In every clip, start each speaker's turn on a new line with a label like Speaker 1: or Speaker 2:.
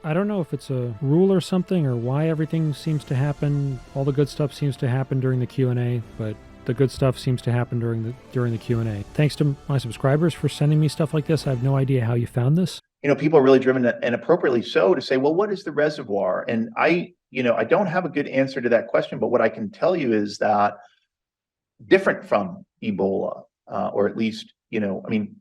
Speaker 1: I don't know if it's a rule or something or why everything seems to happen. All the good stuff seems to happen during the Q&A, but the good stuff seems to happen during the Q&A. Thanks to my subscribers for sending me stuff like this. I have no idea how you found this.
Speaker 2: People are really driven, and appropriately so, to say, well, what is the reservoir? And I don't have a good answer to that question, but what I can tell you is that different from Ebola, or at least, and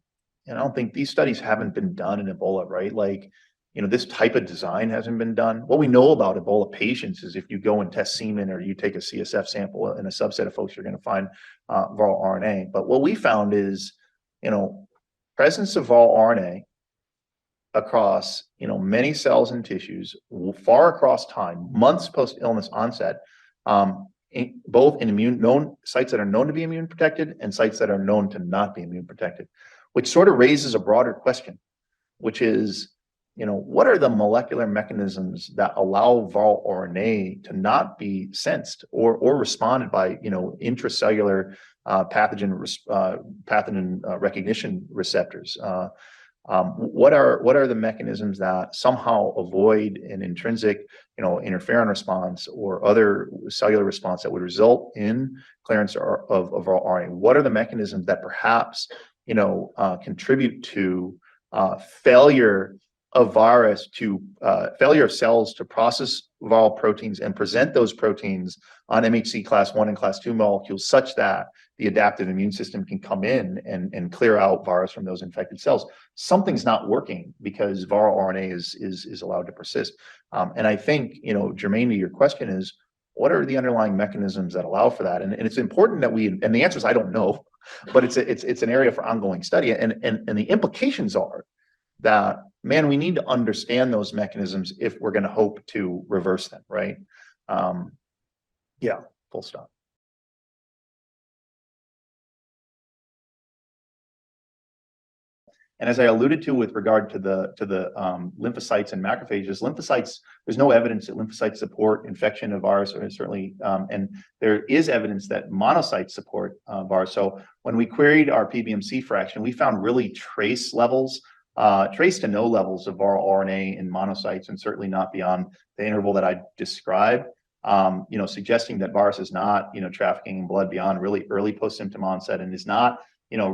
Speaker 2: I don't think these studies haven't been done in Ebola, right? Like, this type of design hasn't been done. What we know about Ebola patients is if you go and test semen or you take a CSF sample in a subset of folks, you're going to find viral RNA. But what we found is, presence of viral RNA across, many cells and tissues, far across time, months post-illness onset, both in known sites that are known to be immune protected and sites that are known to not be immune protected, which sort of raises a broader question, which is, what are the molecular mechanisms that allow viral RNA to not be sensed or responded by, intracellular pathogen recognition receptors? What are the mechanisms that somehow avoid an intrinsic, interferon response or other cellular response that would result in clearance of viral RNA? What are the mechanisms that perhaps, contribute to failure of cells to process viral proteins and present those proteins on MHC class 1 and class 2 molecules such that the adaptive immune system can come in and clear out virus from those infected cells? Something's not working because viral RNA is allowed to persist. And I think, germane to your question is, what are the underlying mechanisms that allow for that? And it's important that and the answer is I don't know, but it's an area for ongoing study. And the implications are that, man, we need to understand those mechanisms if we're going to hope to reverse them, right? Yeah, full stop. And as I alluded to with regard to the lymphocytes and macrophages, lymphocytes, there's no evidence that lymphocytes support infection of virus, or certainly, and there is evidence that monocytes support virus. So when we queried our PBMC fraction, we found really trace to no levels of viral RNA in monocytes, and certainly not beyond the interval that I described, suggesting that virus is not, trafficking in blood beyond really early post-symptom onset and is not,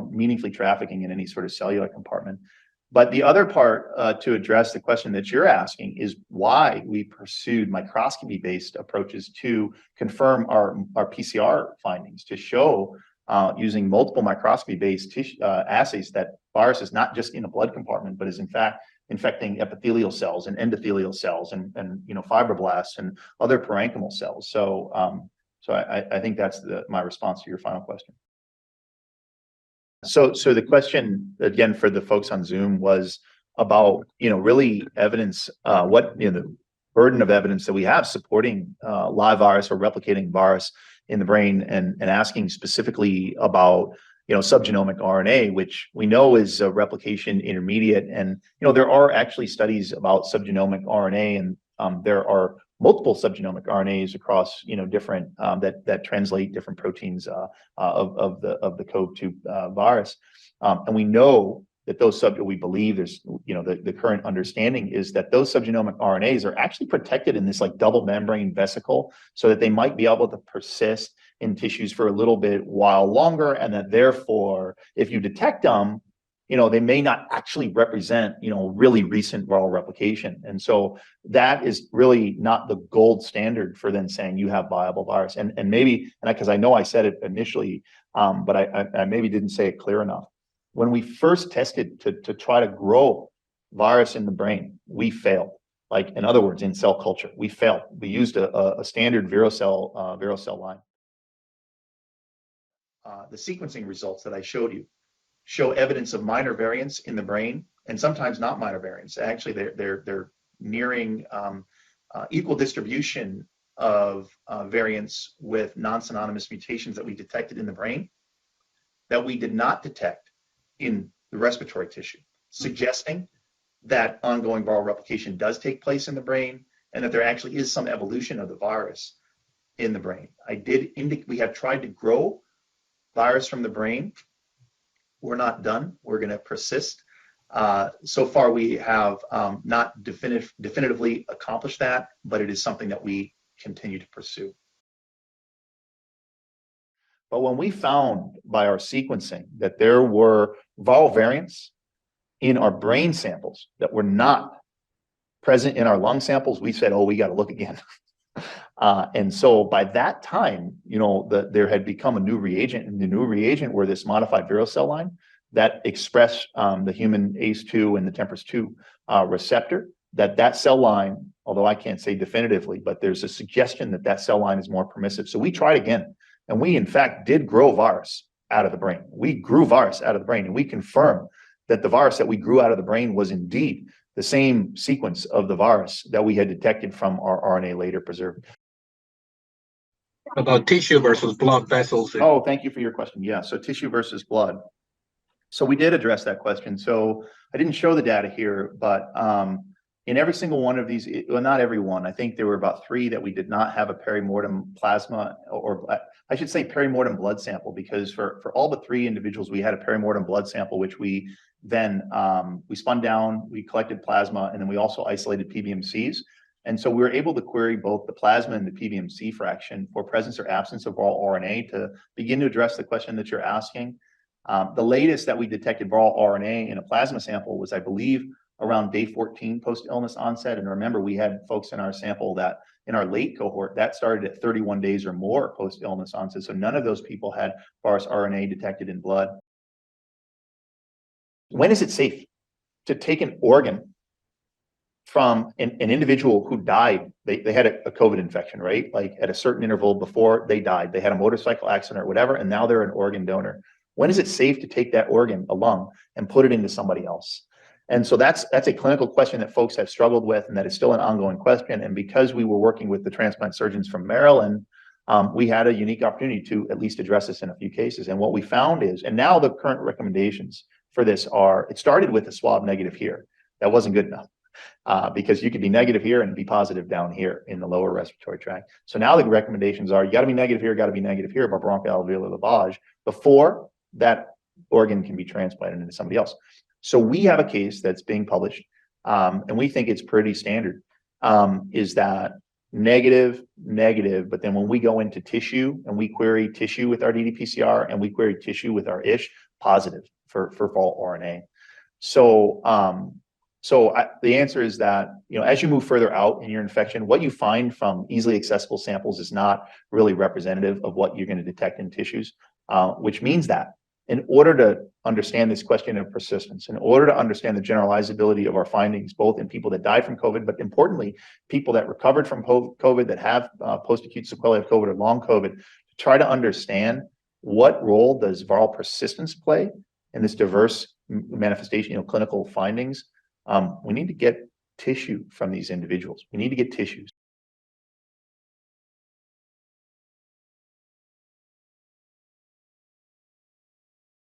Speaker 2: meaningfully trafficking in any sort of cellular compartment. But the other part to address the question that you're asking is why we pursued microscopy-based approaches to confirm our PCR findings, to show using multiple microscopy-based assays that virus is not just in a blood compartment, but is in fact infecting epithelial cells and endothelial cells and fibroblasts and other parenchymal cells. So I think that's my response to your final question. So the question, again, for the folks on Zoom was about, really evidence, the burden of evidence that we have supporting live virus or replicating virus in the brain, and asking specifically about, subgenomic RNA, which we know is a replication intermediate. And, there are actually studies about subgenomic RNA, and there are multiple subgenomic RNAs across, different that translate different proteins of the CoV-2 virus, and we know that we believe there's, the current understanding is that those subgenomic RNAs are actually protected in this like double membrane vesicle, so that they might be able to persist in tissues for a little bit while longer, and that therefore, if you detect them, they may not actually represent, really recent viral replication. And so that is really not the gold standard for then saying you have viable virus. And maybe, because I know I said it initially, but I maybe didn't say it clear enough. When we first tested to try to grow virus in the brain, we failed. Like, in other words, in cell culture, we failed. We used a standard virocell line. The sequencing results that I showed you show evidence of minor variants in the brain, and sometimes not minor variants. Actually, they're nearing equal distribution of variants with non-synonymous mutations that we detected in the brain that we did not detect in the respiratory tissue, suggesting that ongoing viral replication does take place in the brain, and that there actually is some evolution of the virus in the brain. We have tried to grow virus from the brain. We're not done. We're going to persist So far, we have not definitively accomplished that, but it is something that we continue to pursue. But when we found by our sequencing that there were viral variants in our brain samples that were not present in our lung samples, we said, oh, we got to look again. And so by that time, there had become a new reagent, and the new reagent were this modified viral cell line that express the human ACE2 and the TMPRSS2 receptor, that cell line, although I can't say definitively, but there's a suggestion that cell line is more permissive. So we tried again, and we in fact did grow virus out of the brain. We grew virus out of the brain, and we confirmed that the virus that we grew out of the brain was indeed the same sequence of the virus that we had detected from our RNA later preserved.
Speaker 3: About tissue versus blood vessels.
Speaker 2: Oh, thank you for your question. Yeah, so tissue versus blood. So we did address that question. So I didn't show the data here, but in every single one of these, well, not every one, I think there were about 3 that we did not have a perimortem plasma, or I should say perimortem blood sample, because for all but 3 individuals, we had a perimortem blood sample, which we then we spun down, we collected plasma, and then we also isolated PBMCs. And so we were able to query both the plasma and the PBMC fraction for presence or absence of viral RNA to begin to address the question that you're asking. The latest that we detected viral RNA in a plasma sample was, I believe, around day 14 post-illness onset. And remember, we had folks in our sample that in our late cohort that started at 31 days or more post-illness onset. So none of those people had virus RNA detected in blood. When is it safe to take an organ from an individual who died? They had a COVID infection, right? Like at a certain interval before they died, they had a motorcycle accident or whatever, and now they're an organ donor. When is it safe to take that organ, a lung, and put it into somebody else? And so that's a clinical question that folks have struggled with, and that is still an ongoing question. And because we were working with the transplant surgeons from Maryland, we had a unique opportunity to at least address this in a few cases. And what we found is, and now the current recommendations for this are, it started with a swab negative here. That wasn't good enough. Because you could be negative here and be positive down here in the lower respiratory tract. So now the recommendations are, you got to be negative here, got to be negative here by bronchoalveolar lavage before that organ can be transplanted into somebody else. So we have a case that's being published, and we think it's pretty standard, is that negative, but then when we go into tissue and we query tissue with our ddPCR and we query tissue with our ISH, positive for viral RNA. So the answer is that, as you move further out in your infection, what you find from easily accessible samples is not really representative of what you're going to detect in tissues, which means that in order to understand this question of persistence, in order to understand the generalizability of our findings, both in people that died from COVID, but importantly, people that recovered from COVID, that have post-acute sequelae of COVID or long COVID, to try to understand what role does viral persistence play in this diverse manifestation, clinical findings. We need to get tissue from these individuals. We need to get tissues.